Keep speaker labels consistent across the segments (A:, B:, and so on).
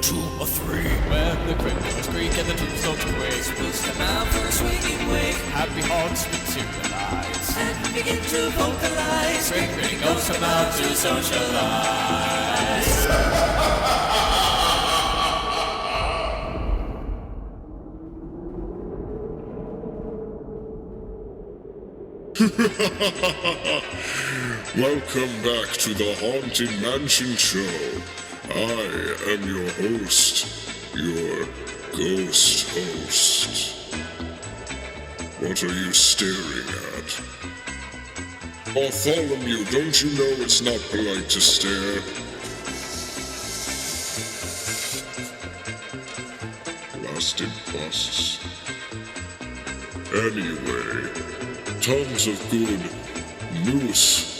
A: 2 or 3. When the crypt doors creak and the tombstones quake,
B: Spooks come out for a swinging wake.
A: happy haunts materialize,
B: And begin to vocalize.
A: Great ghosts come out to socialize.
C: Welcome back to the Haunted Mansion Show. I am your host, your ghost host. What are you staring at? Bartholomew, don't you know it's not polite to stare? Blasted busts. Anyway, tons of good Noose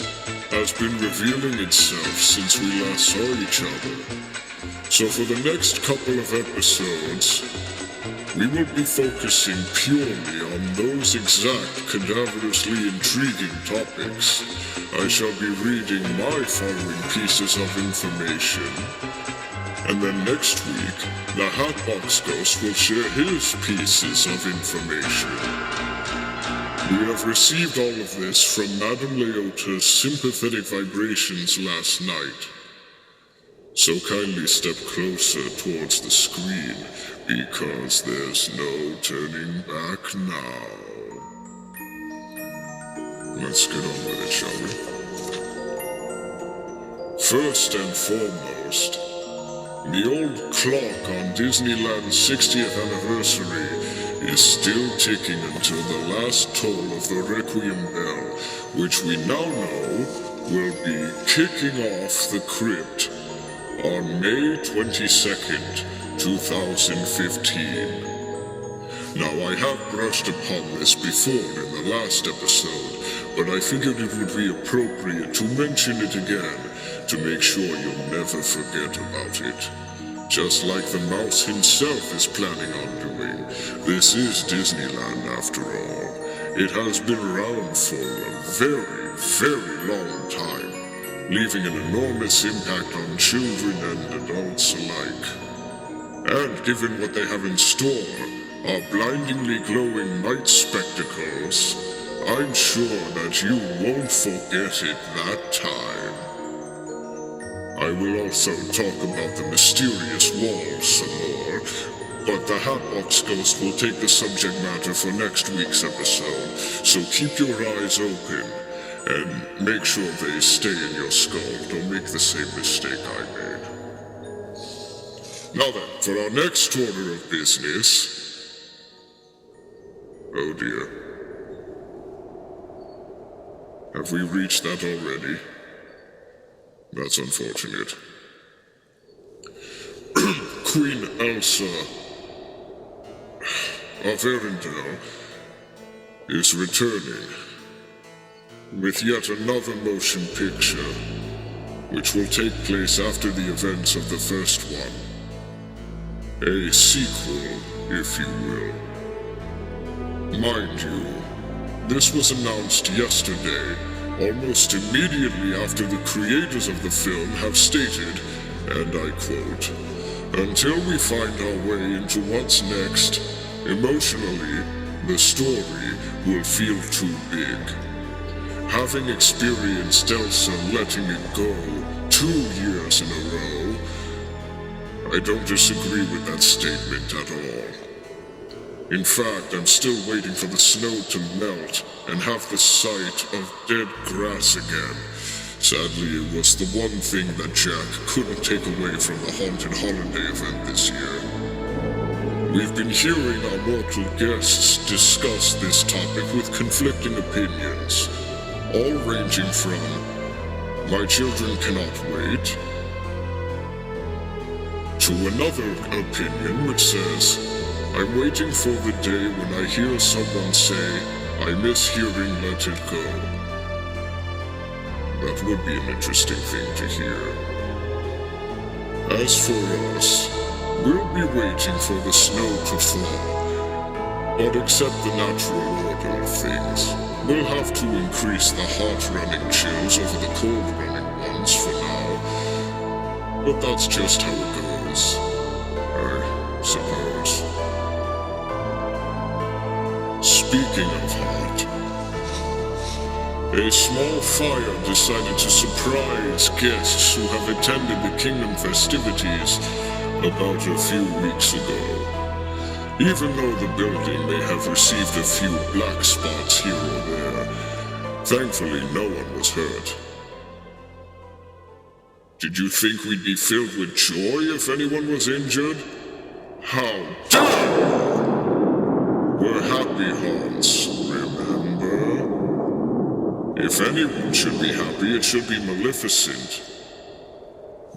C: has been revealing itself since we last saw each other. So for the next couple of episodes, we will be focusing purely on those exact cadaverously intriguing topics. I shall be reading my following pieces of information. And then next week, the Hatbox Ghost will share his pieces of information. We have received all of this from Madame Leota's sympathetic vibrations last night. So kindly step closer towards the screen, because there's no turning back now. Let's get on with it, shall we? First and foremost, the old clock on Disneyland's 60th anniversary is still ticking until the last toll of the Requiem bell, which we now know will be kicking off the crypt on May 22nd, 2015. Now, I have brushed upon this before in the last episode, but I figured it would be appropriate to mention it again to make sure you'll never forget about it. Just like the mouse himself is planning on doing. This is Disneyland after all. It has been around for a very, very long time, leaving an enormous impact on children and adults alike. And given what they have in store, our blindingly glowing night spectacles, I'm sure that you won't forget it that time. I will also talk about the mysterious walls some more, but the Hatbox Ghost will take the subject matter for next week's episode, so keep your eyes open and make sure they stay in your skull. Don't make the same mistake I made. Now then, for our next order of business... Oh dear. Have we reached that already? That's unfortunate. Queen Elsa of Arendelle is returning with yet another motion picture, which will take place after the events of the first one. A sequel, if you will. Mind you, this was announced yesterday, almost immediately after the creators of the film have stated, and I quote, "Until we find our way into what's next, emotionally, the story will feel too big." Having experienced Elsa letting it go 2 years in a row, I don't disagree with that statement at all. In fact, I'm still waiting for the snow to melt and have the sight of dead grass again. Sadly, it was the one thing that Jack couldn't take away from the Haunted Holiday event this year. We've been hearing our mortal guests discuss this topic with conflicting opinions, all ranging from, "My children cannot wait," to another opinion which says, "I'm waiting for the day when I hear someone say, 'I miss hearing Let It Go.'" That would be an interesting thing to hear. As for us, we'll be waiting for the snow to fall. But accept the natural order of things. We'll have to increase the hot-running chills over the cold-running ones for now. But that's just how it goes. I suppose. Speaking of heart, a small fire decided to surprise guests who have attended the kingdom festivities about a few weeks ago. Even though the building may have received a few black spots here or there, thankfully no one was hurt. Did you think we'd be filled with joy if anyone was injured? How dare you! We're happy haunts, remember? If anyone should be happy, it should be Maleficent,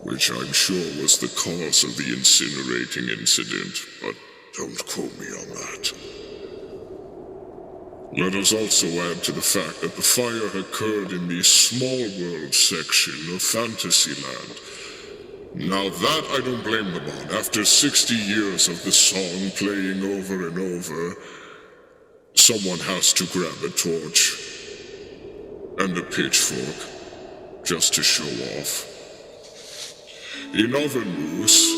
C: which I'm sure was the cause of the incinerating incident, but don't quote me on that. Let us also add to the fact that the fire occurred in the small world section of Fantasyland. Now that I don't blame them on. After 60 years of the song playing over and over, someone has to grab a torch and a pitchfork just to show off. In other news,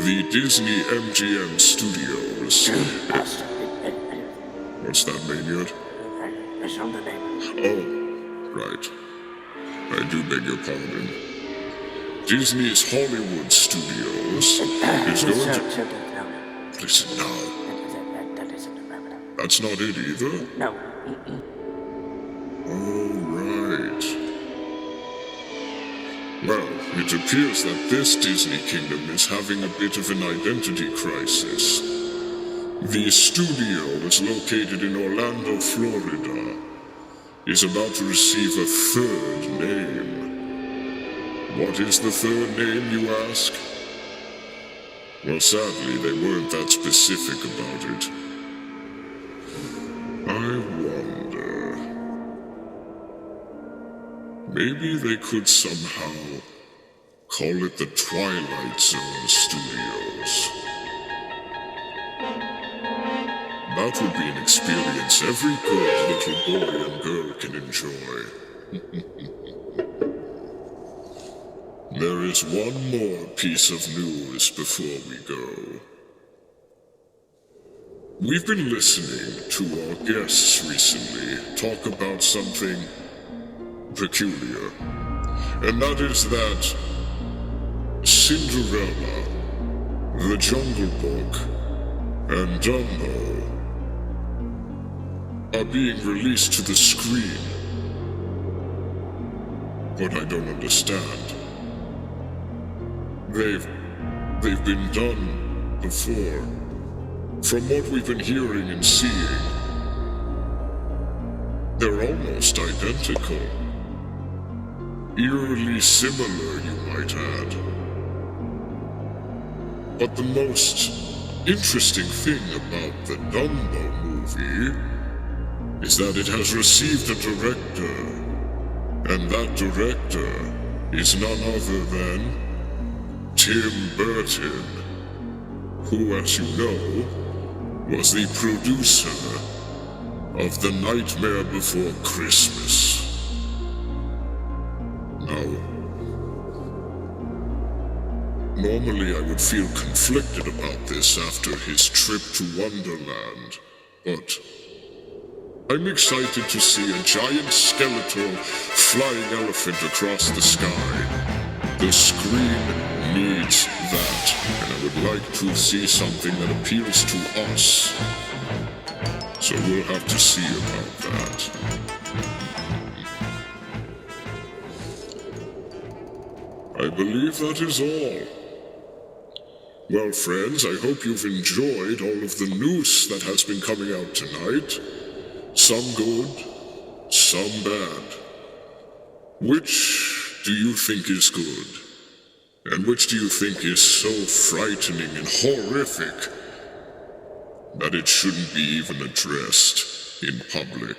C: the Disney MGM Studios. What's that, Maynard? Oh, right. I do beg your pardon. Disney's Hollywood Studios is going to... Listen now. That's not it either?
D: No.
C: Oh, right. Well, it appears that this Disney kingdom is having a bit of an identity crisis. The studio, that's located in Orlando, Florida, is about to receive a third name. What is the third name, you ask? Well, sadly, they weren't that specific about it. I wonder... maybe they could somehow call it the Twilight Zone Studios. That would be an experience every good little boy and girl can enjoy. There is one more piece of news before we go. We've been listening to our guests recently talk about something peculiar, and that is that Cinderella, the Jungle Book, and Dumbo are being released to the screen. But I don't understand. They've been done before. From what we've been hearing and seeing, they're almost identical. Eerily similar, you might add. But the most interesting thing about the Dumbo movie is that it has received a director, and that director is none other than Tim Burton, who, as you know, was the producer of The Nightmare Before Christmas. Now, normally I would feel conflicted about this after his trip to Wonderland, but I'm excited to see a giant skeletal flying elephant across the sky. The screen needs that, and I would like to see something that appeals to us. So we'll have to see about that. I believe that is all. Well, friends, I hope you've enjoyed all of the Noose that has been coming out tonight. Some good, some bad. Which do you think is good? And which do you think is so frightening and horrific that it shouldn't be even addressed in public?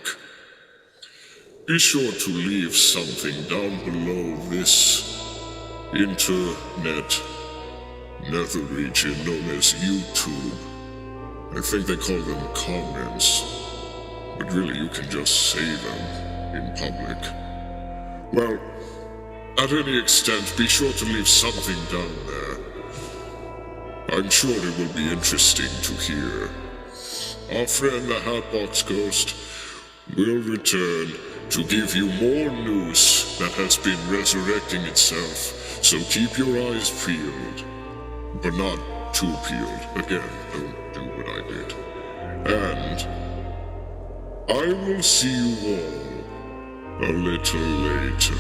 C: Be sure to leave something down below this internet nether region known as YouTube. I think they call them comments, but really you can just say them in public. Well, at any extent, be sure to leave something down there. I'm sure it will be interesting to hear. Our friend the Hatbox Ghost will return to give you more news that has been resurrecting itself, so keep your eyes peeled. But not too peeled. Again, don't do what I did. And I will see you all a little later.